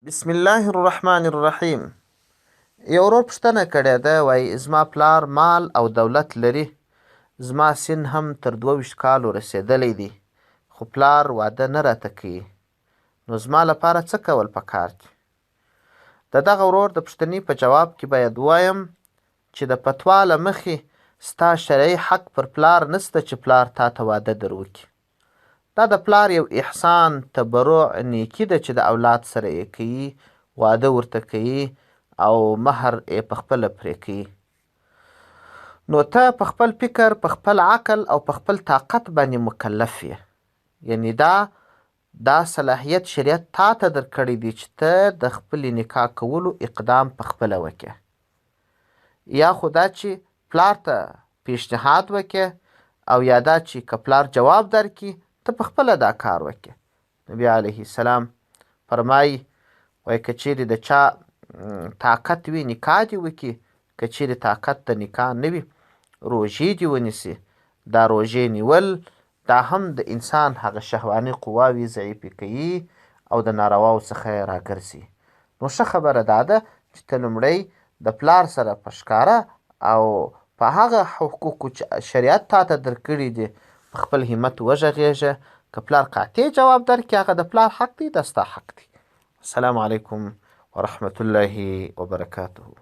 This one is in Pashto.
بسم الله الرحمن الرحیم. یو ورور پوښتنه کړې ده، وایي زما پلار مال او دولت لري، زما سن هم تر 22 کالو رسېدلی دی، خو پلار واده نه راته کوي، نو زما لپاره څه کول پکار دي؟ د دغه ورور د پوښتنې په جواب کې باید ووایم چې د فتوا له مخې ستا شرعي حق پر پلار نشته چې پلار تا ته واده در وکړي. دا د پلار یو احسان، تبرع، نیکي ده چې د اولاد سره یې کوي، واده ورته کوي او مهر یې پخپله پرې کوي. نو ته په خپل فکر، په خپل عقل او په خپل طاقت باندې مکلف یې. یعنی دا صلاحیت شریعت تا ته درکړی دی چې ته د خپلې نکاح کولو اقدام پخپله وکړې، یا خو دا چې پلار ته پیشنهاد وکړې، او یا دا چې که پلار جواب درکړي ته پخپله دا کار وکړې. نبی علیه السلام فرمایي، وایي که چیرې د چا طاقت وي نکاح دې وکړي، که چیرې طاقت د نکاح نه وي روژې دې ونیسي. دا روژې نیول دا هم د انسان هغه شهواني قواوې ضعیفې کوي او د نارواو څخه یې راګرځي. نو ښه خبره دا ده چې ته لومړی د پلار سره په ښکاره او په هغه حقوقو چې شریعت تا ته درکړي دي په خپل همت وغږېږه. که پلار قاطع جواب درکړي هغه د پلار حق دی، دا ستا حق دی. السلام علیکم ورحمة الله وبرکاته.